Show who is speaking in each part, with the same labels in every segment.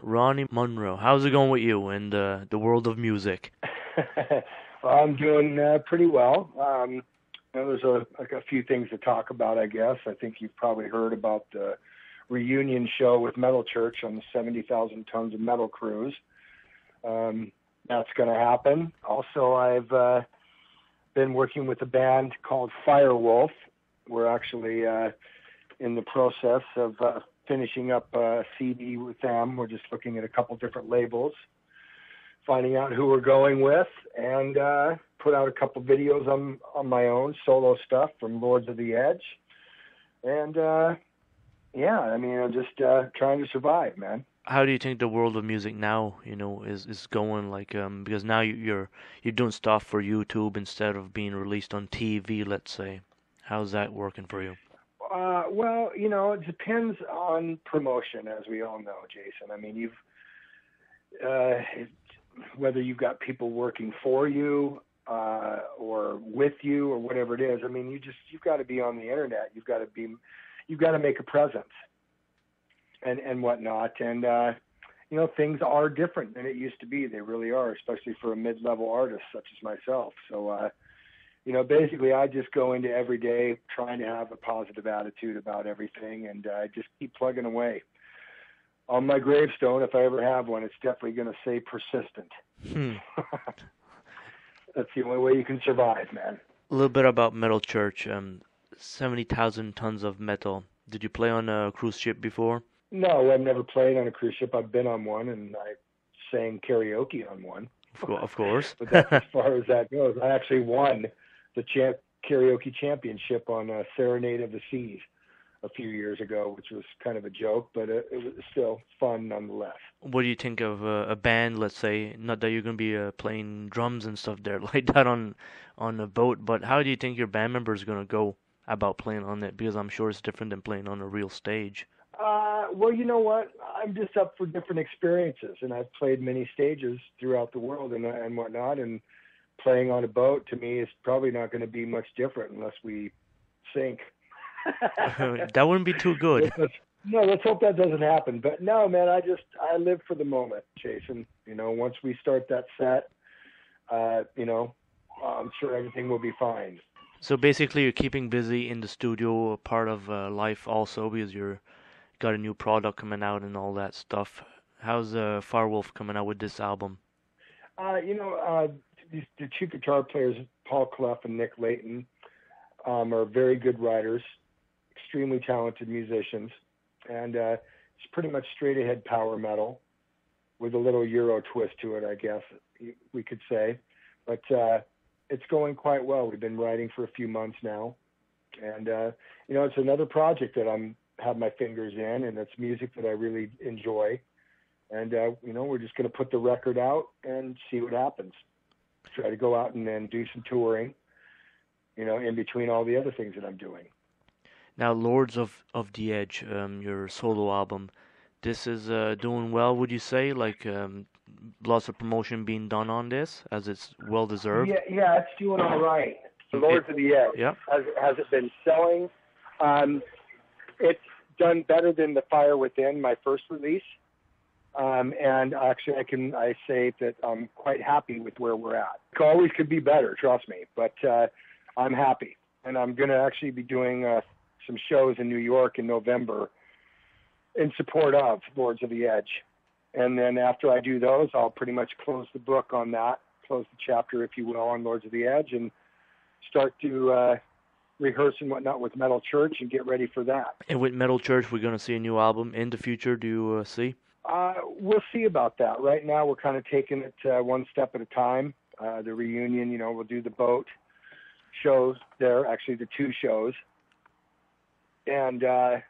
Speaker 1: Ronny Munroe. How's it going with you in the world of music?
Speaker 2: Well, I'm doing pretty well. There's a few things to talk about, I guess. I think you've probably heard about the reunion show with Metal Church on the 70,000 Tons of Metal cruise. That's going to happen. Also, I've been working with a band called Firewolf. We're actually in the process of finishing up a CD with them. We're just looking at a couple different labels, finding out who we're going with, and put out a couple videos on my own solo stuff from Lords of the Edge. And I'm just trying to survive, man.
Speaker 1: How do you think the world of music now, is going? Because now you're doing stuff for YouTube instead of being released on TV, let's say. How's that working for you?
Speaker 2: Well, it depends on promotion, as we all know, Jason. I mean, whether you've got people working for you or with you or whatever it is. I mean, you've got to be on the internet. You've got to make a presence and whatnot. And things are different than it used to be. They really are, especially for a mid-level artist such as myself. So, basically, I just go into every day trying to have a positive attitude about everything, and I just keep plugging away. On my gravestone, if I ever have one, it's definitely going to say persistent. That's the only way you can survive, man.
Speaker 1: A little bit about Metal Church. 70,000 tons of metal. Did you play on a cruise ship before?
Speaker 2: No, I've never played on a cruise ship. I've been on one, and I sang karaoke on one.
Speaker 1: Of course.
Speaker 2: But that's as far as that goes. I actually won the karaoke championship on Serenade of the Seas a few years ago, which was kind of a joke, but it was still fun nonetheless.
Speaker 1: What do you think of a band, let's say, not that you're going to be playing drums and stuff there like that on a boat, but how do you think your band members are going to go about playing on it? Because I'm sure it's different than playing on a real stage.
Speaker 2: Well, you know what? I'm just up for different experiences, and I've played many stages throughout the world and whatnot, and playing on a boat to me is probably not going to be much different unless we sink.
Speaker 1: That wouldn't be too good.
Speaker 2: Let's hope that doesn't happen. But no, man, I live for the moment, Jason. Once we start that set, I'm sure everything will be fine.
Speaker 1: So basically, you're keeping busy in the studio, a part of life also, because you're got a new product coming out and all that stuff. How's Firewolf coming out with this album?
Speaker 2: The two guitar players, Paul Clough and Nick Layton, are very good writers, extremely talented musicians, and it's pretty much straight-ahead power metal with a little Euro twist to it, I guess we could say. But it's going quite well. We've been writing for a few months now, and it's another project that I'm have my fingers in, and it's music that I really enjoy. And we're just going to put the record out and see what happens. Try to go out and then do some touring, in between all the other things that I'm doing.
Speaker 1: Now, Lords of the Edge, your solo album, this is doing well, would you say? Like, lots of promotion being done on this, as it's well deserved?
Speaker 2: Yeah, it's doing all right. Lords of the Edge.
Speaker 1: Yeah.
Speaker 2: Has it been selling? It's done better than The Fire Within, my first release. And actually, I say that I'm quite happy with where we're at. It always could be better, trust me, but I'm happy. And I'm going to actually be doing some shows in New York in November in support of Lords of the Edge. And then after I do those, I'll pretty much close the book on that, close the chapter, if you will, on Lords of the Edge, and start to rehearse and whatnot with Metal Church and get ready for that.
Speaker 1: And with Metal Church, we're going to see a new album in the future, do you see?
Speaker 2: We'll see about that. Right now, we're kind of taking it one step at a time. The reunion, we'll do the boat shows there, actually the two shows. And, like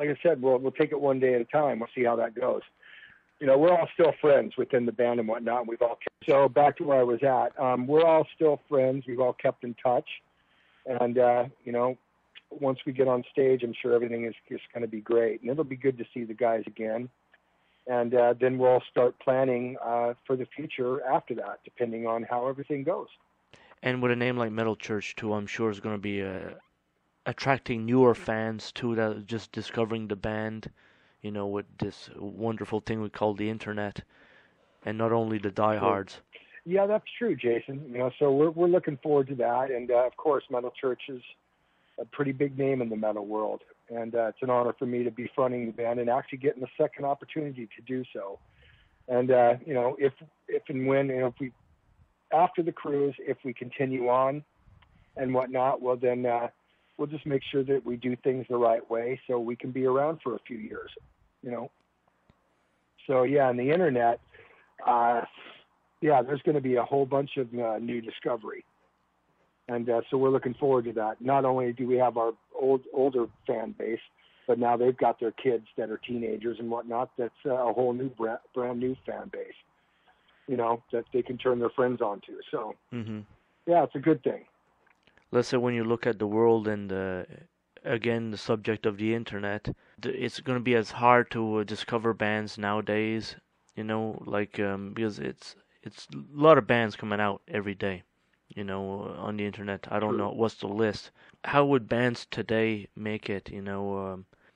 Speaker 2: I said, we'll take it one day at a time. We'll see how that goes. We're all still friends within the band and whatnot. So back to where I was at. We're all still friends. We've all kept in touch. And, once we get on stage, I'm sure everything is just going to be great. And it'll be good to see the guys again. And then we'll start planning for the future after that, depending on how everything goes.
Speaker 1: And with a name like Metal Church, too, I'm sure it's going to be attracting newer fans, too, that are just discovering the band. with this wonderful thing we call the internet, and not only the
Speaker 2: True.
Speaker 1: diehards.
Speaker 2: Yeah, that's true, Jason. So we're looking forward to that, and of course, Metal Church is a pretty big name in the metal world, and it's an honor for me to be fronting the band and actually getting the second opportunity to do so. And if and when if we after the cruise, if we continue on and whatnot, well then we'll just make sure that we do things the right way so we can be around for a few years. So yeah, on the internet, there's going to be a whole bunch of new discovery. And so we're looking forward to that. Not only do we have our older fan base, but now they've got their kids that are teenagers and whatnot. That's a whole new brand new fan base, that they can turn their friends onto. So, yeah, it's a good thing.
Speaker 1: Let's say when you look at the world and, again, the subject of the internet, it's going to be as hard to discover bands nowadays, because it's a lot of bands coming out every day. On the internet. I don't know what's the list. How would bands today make it,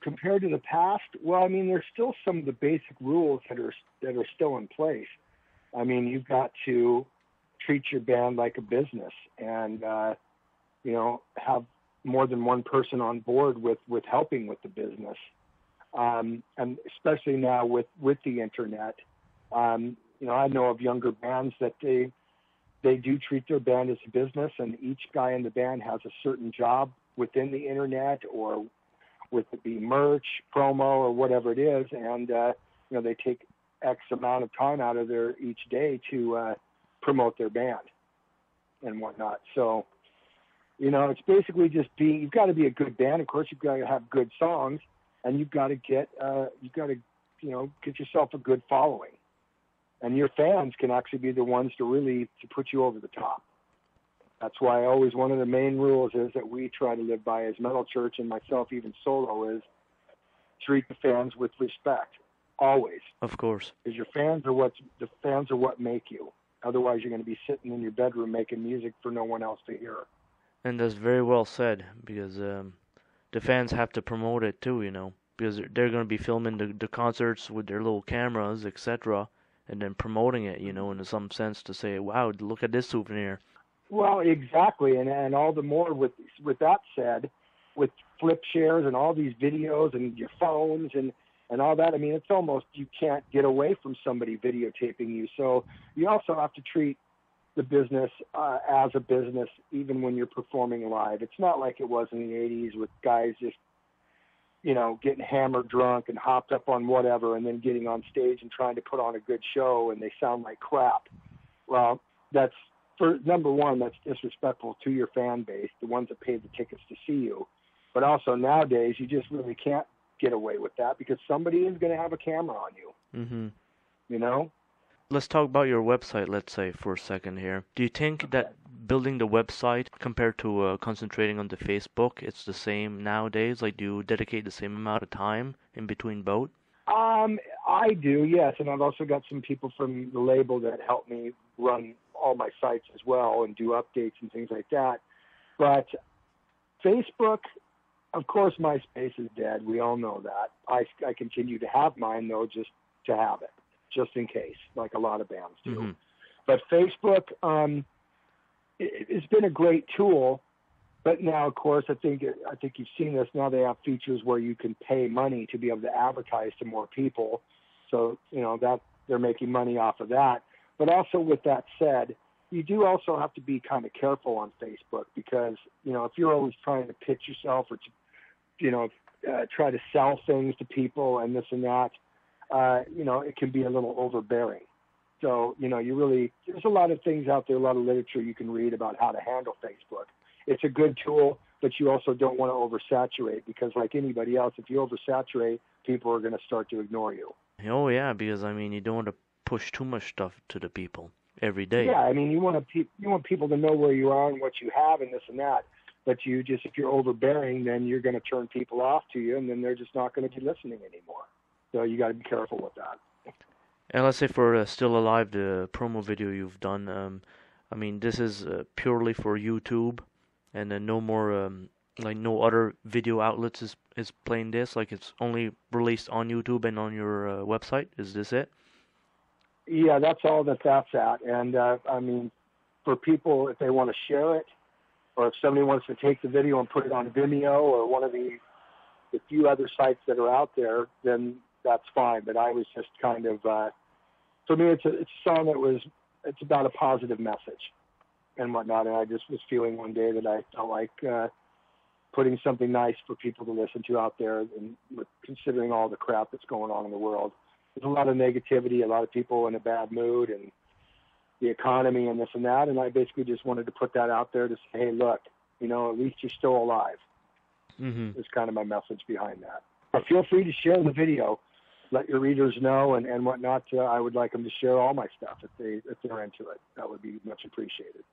Speaker 2: Compared to the past? Well, I mean, there's still some of the basic rules that are still in place. I mean, you've got to treat your band like a business and, have more than one person on board with helping with the business. And especially now with the internet, I know of younger bands that they do treat their band as a business, and each guy in the band has a certain job within the internet, or with it be merch, promo, or whatever it is, and they take X amount of time out of their each day to promote their band and whatnot. So, it's basically just you've got to be a good band. Of course, you've got to have good songs, and you've got to get yourself a good following. And your fans can actually be the ones to put you over the top. That's why one of the main rules is that we try to live by as Metal Church, and myself even solo, is treat the fans with respect, always.
Speaker 1: Of course.
Speaker 2: Because the fans are what make you. Otherwise, you're going to be sitting in your bedroom making music for no one else to hear.
Speaker 1: And that's very well said, because the fans have to promote it too, because they're going to be filming the concerts with their little cameras, etc., and then promoting it, in some sense, to say, wow, look at this souvenir.
Speaker 2: Well, exactly, and all the more with that said, with flip shares and all these videos and your phones and all that, I mean, it's almost, you can't get away from somebody videotaping you. So you also have to treat the business as a business, even when you're performing live. It's not like it was in the 80s with guys just getting hammered drunk and hopped up on whatever and then getting on stage and trying to put on a good show and they sound like crap. Well, that's, for number one, that's disrespectful to your fan base, the ones that paid the tickets to see you. But also nowadays, you just really can't get away with that because somebody is going to have a camera on you. Let's
Speaker 1: talk about your website, let's say, for a second here. Do you think that building the website compared to concentrating on the Facebook, it's the same nowadays? Like, do you dedicate the same amount of time in between both?
Speaker 2: I do, yes. And I've also got some people from the label that help me run all my sites as well and do updates and things like that. But Facebook, of course, MySpace is dead. We all know that. I continue to have mine, though, just to have it, just in case, like a lot of bands do. Mm-hmm. But Facebook, it's been a great tool. But now, of course, I think you've seen this. Now they have features where you can pay money to be able to advertise to more people. So, that they're making money off of that. But also with that said, you do also have to be kind of careful on Facebook because, if you're always trying to pitch yourself or to, try to sell things to people and this and that, it can be a little overbearing. So, there's a lot of things out there, a lot of literature you can read about how to handle Facebook. It's a good tool, but you also don't want to oversaturate because like anybody else, if you oversaturate, people are going to start to ignore you.
Speaker 1: Oh, yeah, because, you don't want to push too much stuff to the people every day.
Speaker 2: Yeah, you want people to know where you are and what you have and this and that. But if you're overbearing, then you're going to turn people off to you, and then they're just not going to be listening anymore. So you got to be careful with that.
Speaker 1: And let's say for Still Alive, the promo video you've done, this is purely for YouTube, and then no more Like no other video outlets is playing this. Like it's only released on YouTube and on your website. Is this it?
Speaker 2: Yeah, that's all that's at. And I mean, for people, if they want to share it, or if somebody wants to take the video and put it on Vimeo or one of the few other sites that are out there, then that's fine. But I was just kind of, for me, it's a song it's about a positive message and whatnot. And I just was feeling one day that I felt like putting something nice for people to listen to out there, and considering all the crap that's going on in the world. There's a lot of negativity, a lot of people in a bad mood, and the economy and this and that. And I basically just wanted to put that out there to say, hey, look, at least you're still alive.
Speaker 1: Mm-hmm.
Speaker 2: Is kind of my message behind that. But feel free to share the video. Let your readers know and whatnot. I would like them to share all my stuff if they're into it. That would be much appreciated.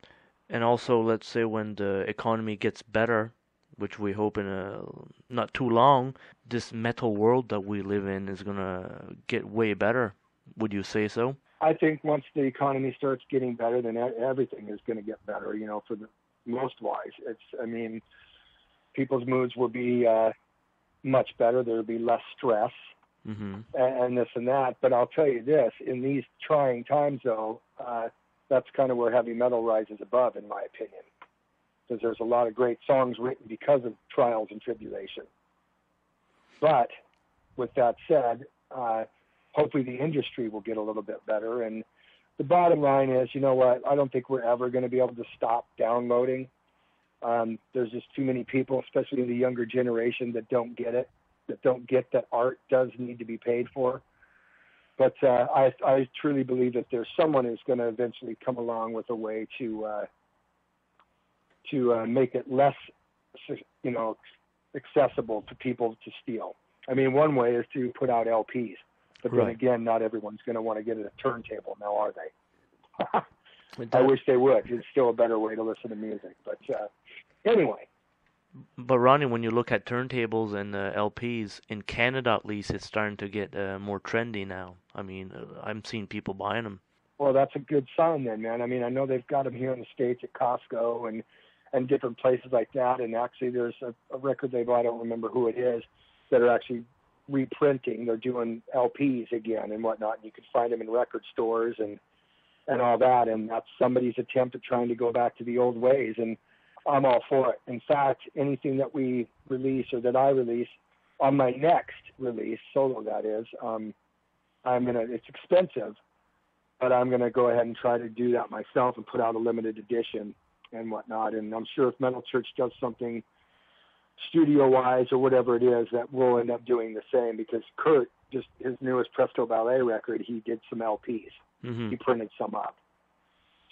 Speaker 1: And also, let's say when the economy gets better, which we hope in not too long, this metal world that we live in is gonna get way better. Would you say so?
Speaker 2: I think once the economy starts getting better, then everything is going to get better. For the most wise, people's moods will be much better. There will be less stress and this and that. But I'll tell you this: in these trying times, though, that's kind of where heavy metal rises above, in my opinion. Because there's a lot of great songs written because of trials and tribulation. But with that said, hopefully the industry will get a little bit better. And the bottom line is, you know what? I don't think we're ever going to be able to stop downloading. There's just too many people, especially in the younger generation, that don't get it, that don't get that art does need to be paid for. But I truly believe that there's someone who's going to eventually come along with a way to make it less, accessible to people to steal. I mean, one way is to put out LPs, but then again, not everyone's going to want to get a turntable now, are they? I wish they would. It's still a better way to listen to music. But anyway.
Speaker 1: But Ronnie, when you look at turntables and LPs, in Canada at least, it's starting to get more trendy now. I mean, I'm seeing people buying them.
Speaker 2: Well, that's a good sign then, man. I mean, I know they've got them here in the States at Costco and different places like that. And actually, there's a record label, I don't remember who it is, that are actually reprinting. They're doing LPs again and whatnot. And you can find them in record stores and all that. And that's somebody's attempt at trying to go back to the old ways. And I'm all for it. In fact, anything that we release or that I release on my next release, solo that is, it's expensive, but I'm going to go ahead and try to do that myself and put out a limited edition and whatnot. And I'm sure if Metal Church does something studio-wise or whatever it is, that we'll end up doing the same, because Kurt, just his newest Presto Ballet record, he did some LPs. He printed some up.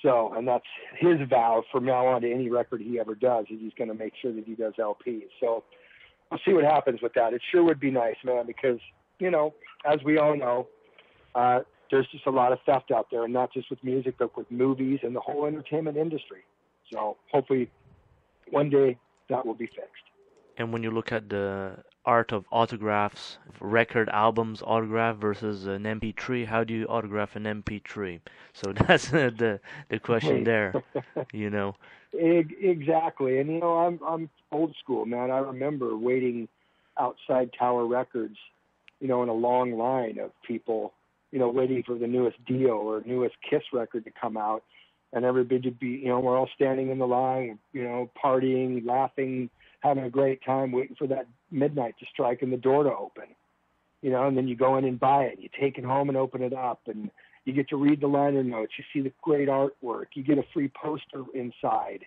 Speaker 2: So, and that's his vow from now on to any record he ever does, is he's going to make sure that he does LPs. So we'll see what happens with that. It sure would be nice, man, because, as we all know, there's just a lot of theft out there, and not just with music, but with movies and the whole entertainment industry. So hopefully one day that will be fixed.
Speaker 1: And when you look at the art of autographs, record albums autograph versus an MP3, how do you autograph an MP3? So that's the question there,
Speaker 2: Exactly. And, I'm old school, man. I remember waiting outside Tower Records, in a long line of people, waiting for the newest Dio or newest Kiss record to come out. And everybody would be, we're all standing in the line, partying, laughing, having a great time, waiting for that midnight to strike and the door to open, and then you go in and buy it. You take it home and open it up, and you get to read the liner notes. You see the great artwork. You get a free poster inside.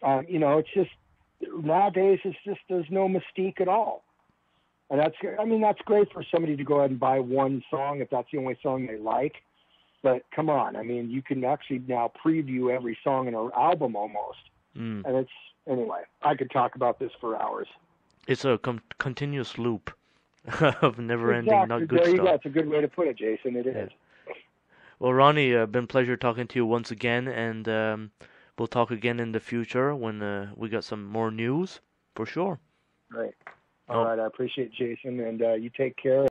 Speaker 2: It's just, nowadays, there's no mystique at all. And that's great for somebody to go ahead and buy one song if that's the only song they like. But come on, you can actually now preview every song in an album almost. And anyway, I could talk about this for hours.
Speaker 1: It's a continuous loop of never-ending, not good
Speaker 2: there you
Speaker 1: stuff.
Speaker 2: go. It's a good way to put it, Jason. It is.
Speaker 1: Well, Ronnie, been a pleasure talking to you once again, and we'll talk again in the future when we got some more news, for sure.
Speaker 2: Right. All right, I appreciate it, Jason, and you take care.